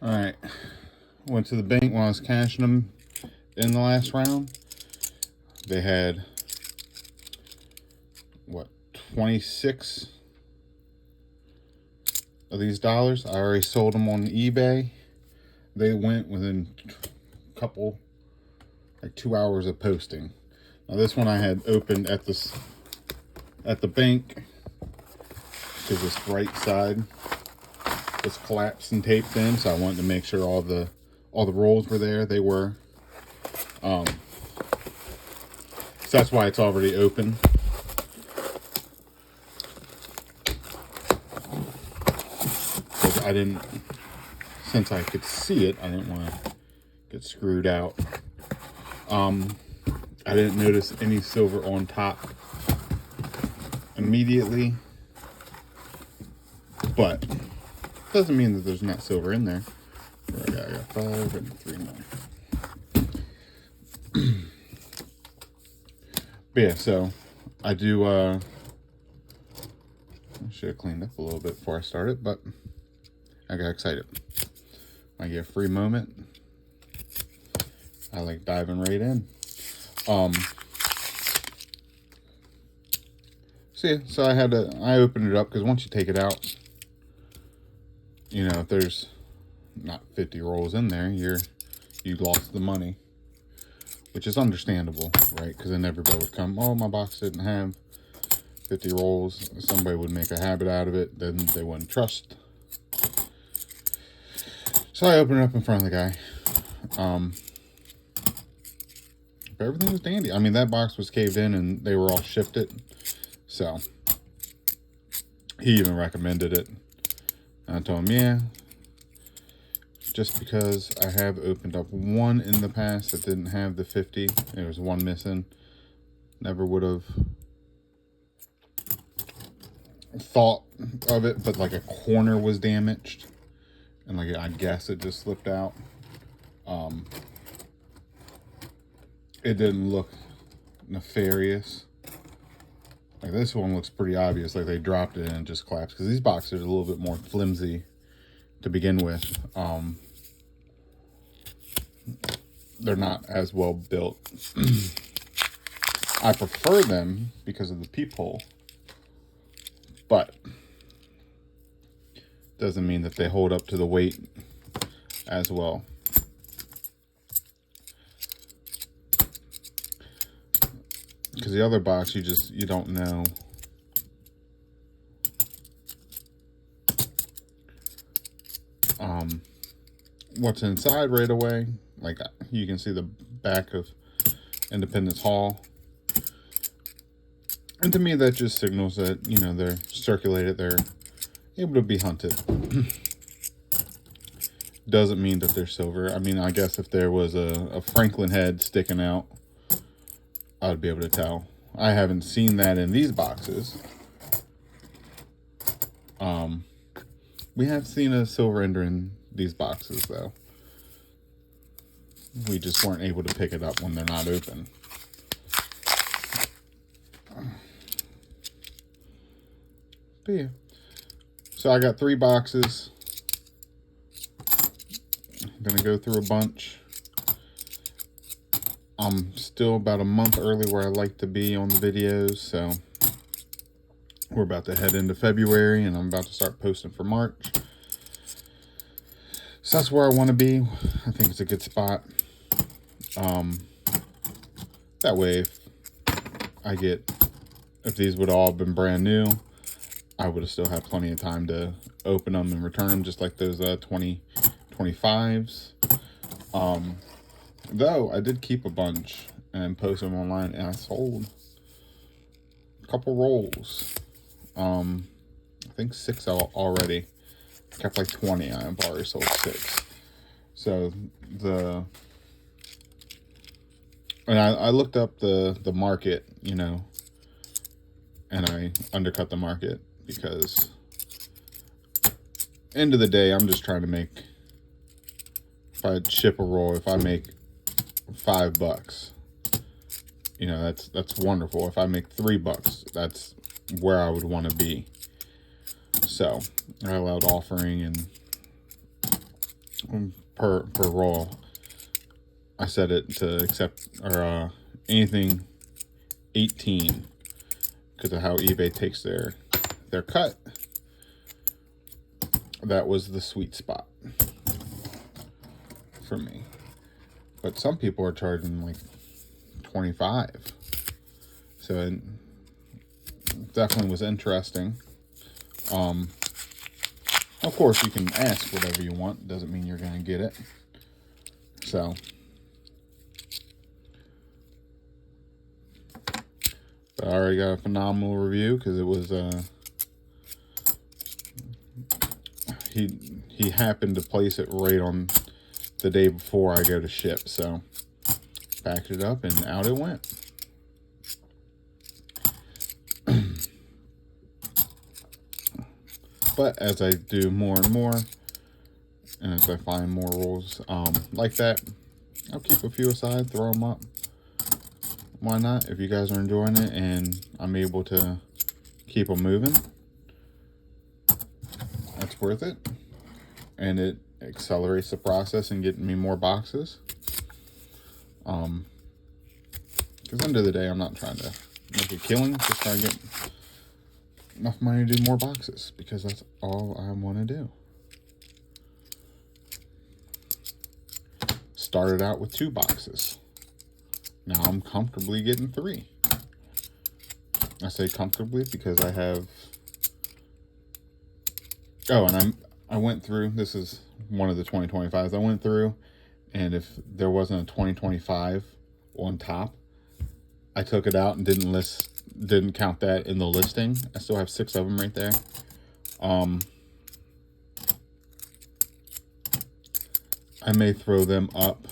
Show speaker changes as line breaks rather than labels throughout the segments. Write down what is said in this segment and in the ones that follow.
All right, went to the bank when I was cashing them in the last round. They had, what, 26 of these dollars. I already sold them on eBay. They went within a couple, like 2 hours of posting. Now this one I had opened at the bank because this right side was collapsed and taped in, so I wanted to make sure all the rolls were there. They were. So that's why it's already open. Because I didn't, since I could see it, I didn't want to get screwed out. I didn't notice any silver on top immediately, but doesn't mean that there's not silver in there. I got 5 and 3 more. But yeah, so I do, I should have cleaned up a little bit before I started, but I got excited. I get a free moment. I like diving right in. So yeah, so I opened it up because once you take it out, you know, if there's not 50 rolls in there, you lost the money, which is understandable, right? Because then everybody would come, oh, my box didn't have 50 rolls. Somebody would make a habit out of it, then they wouldn't trust. So I opened it up in front of the guy. But everything was dandy. I mean, that box was caved in and they were all shifted. So he even recommended it. And I told him, yeah, just because I have opened up one in the past that didn't have the 50, there was one missing, never would have thought of it, but like a corner was damaged and like I guess it just slipped out. It didn't look nefarious. Like this one looks pretty obvious, like they dropped it and it just collapsed, because these boxes are a little bit more flimsy to begin with. They're not as well built. I prefer them because of the peephole, but doesn't mean that they hold up to the weight as well. Because the other box, you don't know. What's inside right away. Like you can see the back of Independence Hall. And to me that just signals that, you know, they're circulated, they're able to be hunted. Doesn't mean that they're silver. I mean, I guess if there was a Franklin head sticking out, I would be able to tell. I haven't seen that in these boxes. We have seen a silver ender in these boxes, though. We just weren't able to pick it up when they're not open. But yeah. So I got 3 boxes. I'm gonna go through a bunch. I'm still about a month early where I like to be on the videos, so we're about to head into February and I'm about to start posting for March. So that's where I want to be. I think it's a good spot. That way if these would have all been brand new, I would have still had plenty of time to open them and return them, just like those 2025s. Though I did keep a bunch and post them online, and I sold a couple rolls. I think 6 already. Kept like 20. I've already sold 6. So and I looked up the market, you know, and I undercut the market because end of the day, I'm just trying to make, if I ship a roll, if I make $5, you know, that's wonderful. If I make $3, that's where I would want to be. So I allowed offering, and per roll. I set it to accept or anything 18 because of how eBay takes their cut. That was the sweet spot for me. But some people are charging like 25. So it definitely was interesting. Of course, you can ask whatever you want. Doesn't mean you're going to get it. So, but I already got a phenomenal review because it was he happened to place it right on the day before I go to ship. So, packed it up and out it went. But as I do more and more, and as I find more rolls like that, I'll keep a few aside, throw them up. Why not? If you guys are enjoying it and I'm able to keep them moving, that's worth it. And it accelerates the process and getting me more boxes. Because end of the day, I'm not trying to make a killing, just trying to get enough money to do more boxes, because that's all I want to do. Started out with 2 boxes. Now I'm comfortably getting 3. I say comfortably because I have... Oh, and I went through, this is one of the 2025s I went through, and if there wasn't a 2025 on top, I took it out and didn't count that in the listing. I still have 6 of them right there. I may throw them up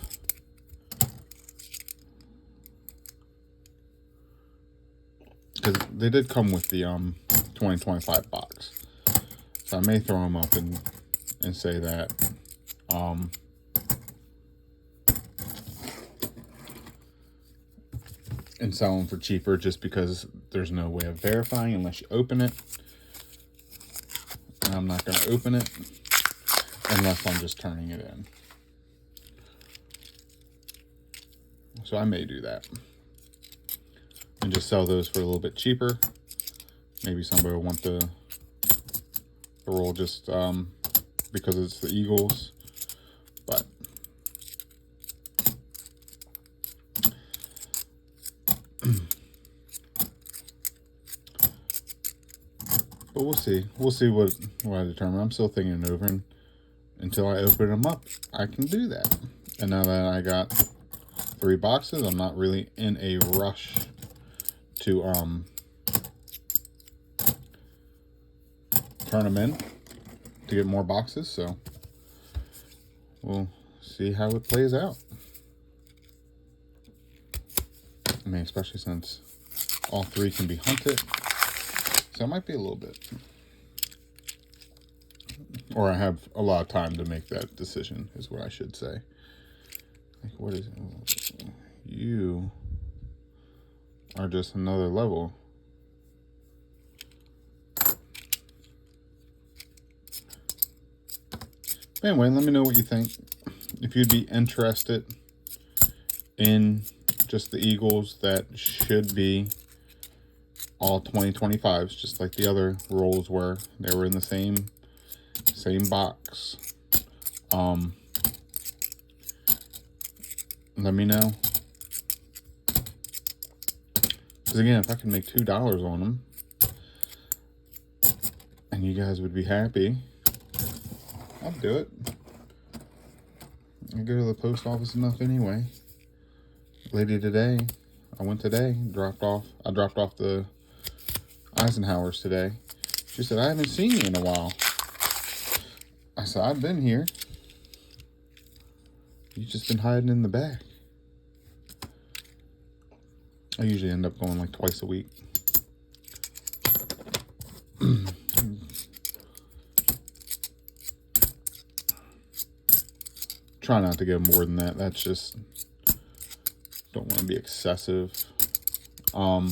because they did come with the 2025 box, so I may throw them up and say that and sell them for cheaper, just because there's no way of verifying unless you open it. And I'm not going to open it unless I'm just turning it in. So I may do that and just sell those for a little bit cheaper. Maybe somebody will want the roll just because it's the Eagles. But we'll see. We'll see what I determine. I'm still thinking it over, and until I open them up, I can do that. And now that I got 3 boxes, I'm not really in a rush to turn them in to get more boxes. So we'll see how it plays out. I mean, especially since all 3 can be hunted. So it might be a little bit. Or I have a lot of time to make that decision, is what I should say. Like, what is it? You are just another level. Anyway, let me know what you think. If you'd be interested in just the Eagles that should be all 2025s, just like the other rolls were. They were in the same box. Let me know. Because again, if I can make $2 on them, and you guys would be happy, I'll do it. I go to the post office enough anyway. Lady today, I dropped off the Eisenhowers today. She said, I haven't seen you in a while. I said, I've been here. You've just been hiding in the back. I usually end up going like twice a week. Try not to get more than that. That's just, don't want to be excessive. I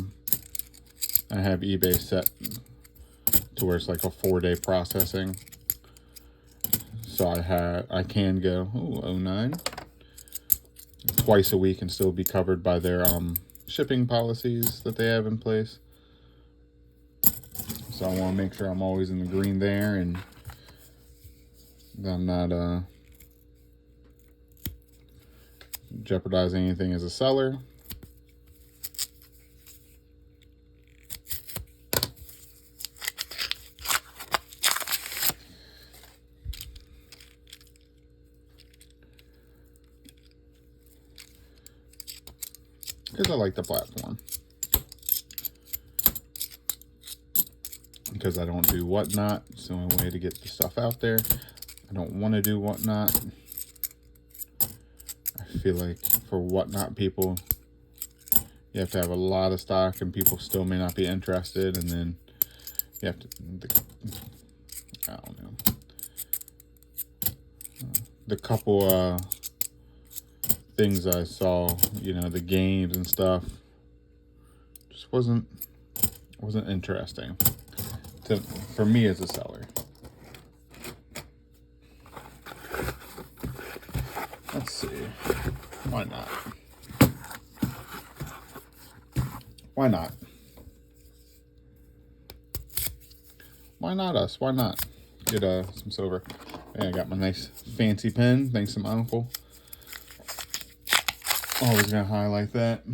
have eBay set to where it's like a 4-day processing. So I can go, ooh, 09, twice a week and still be covered by their shipping policies that they have in place. So I want to make sure I'm always in the green there, and that I'm not jeopardizing anything as a seller. Because I like the platform. Because I don't do Whatnot. It's the only way to get the stuff out there. I don't want to do Whatnot. I feel like for Whatnot people, you have to have a lot of stock and people still may not be interested. And then you have to, I don't know. The couple things I saw, you know, the games and stuff, just wasn't interesting for me as a seller. Let's see. Why not? Why not? Why not us? Why not get some silver? Yeah, I got my nice fancy pen, thanks to my uncle. Always gonna highlight that.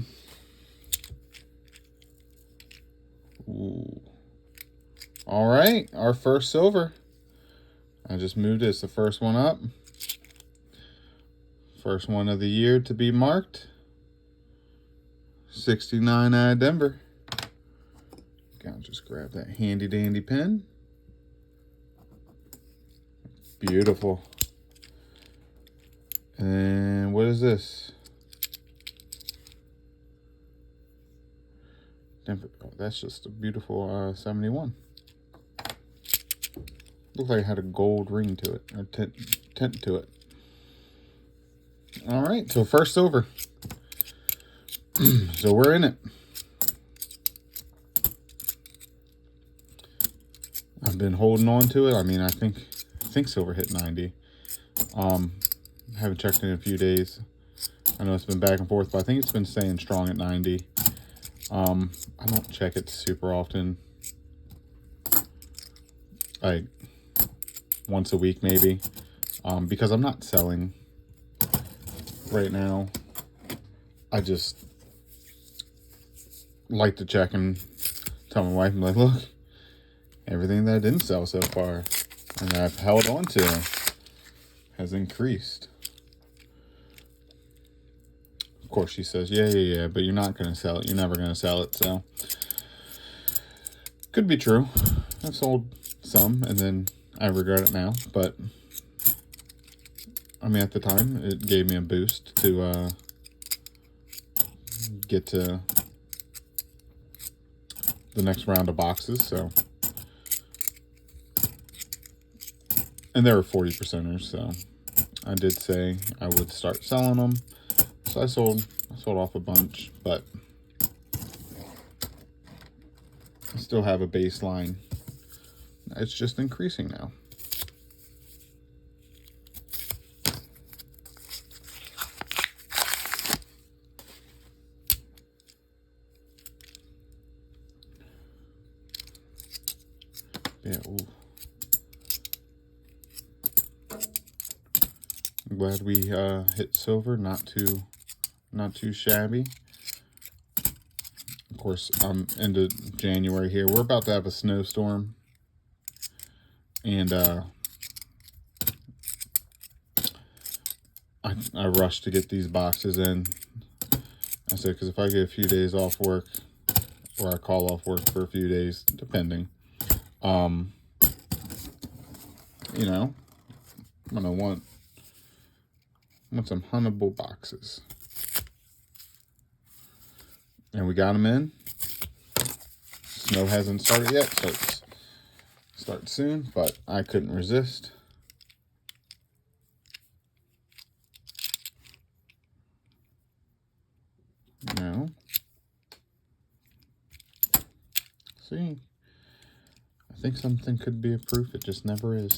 Ooh. All right, our first silver. I just moved it. It's the first one up. First one of the year to be marked. 69 out of Denver. Gotta just grab that handy dandy pen. Beautiful. And what is this? Denver. Oh, that's just a beautiful 71. Looks like it had a gold ring to it, or tint to it. All right, so first silver. So we're in it. I've been holding on to it. I mean, I think silver hit 90. Haven't checked in a few days. I know it's been back and forth, but I think it's been staying strong at 90. I don't check it super often. Like once a week maybe. Because I'm not selling right now. I just like to check and tell my wife, I'm like, look, everything that I didn't sell so far and that I've held on to has increased. Of course, she says, yeah, but you're not going to sell it. You're never going to sell it. So, could be true. I've sold some and then I regret it now. But, I mean, at the time, it gave me a boost to get to the next round of boxes. So, and they were 40%ers. So, I did say I would start selling them. So I sold off a bunch, but I still have a baseline. It's just increasing now. Yeah, ooh. I'm glad we hit silver, not too shabby. Of course, I'm into January here. We're about to have a snowstorm. And I rushed to get these boxes in. I said, because if I get a few days off work, or I call off work for a few days, depending, you know, I'm gonna want some huntable boxes. And we got them in. Snow hasn't started yet, so it's start soon, but I couldn't resist. No. See, I think something could be a proof. It just never is.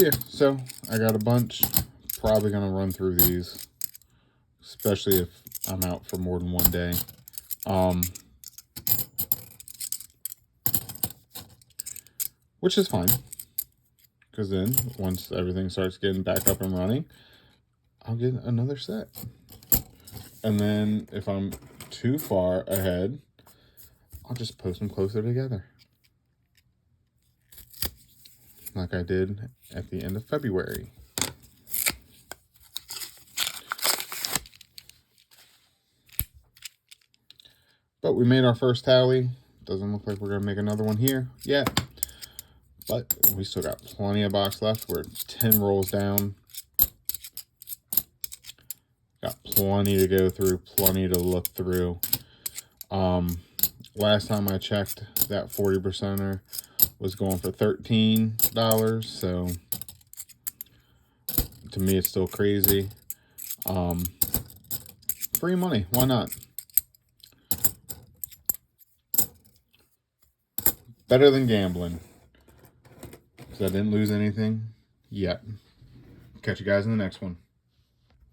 Yeah, so I got a bunch. Probably gonna run through these, especially if I'm out for more than one day. Which is fine, because then once everything starts getting back up and running, I'll get another set. And then if I'm too far ahead, I'll just post them closer together, like I did at the end of February. But we made our first tally. Doesn't look like we're going to make another one here yet. But we still got plenty of box left. We're 10 rolls down. Got plenty to go through, plenty to look through. Last time I checked, that 40%er was going for $13. So to me, it's still crazy. Free money, why not? Better than gambling. So I didn't lose anything yet. Catch you guys in the next one.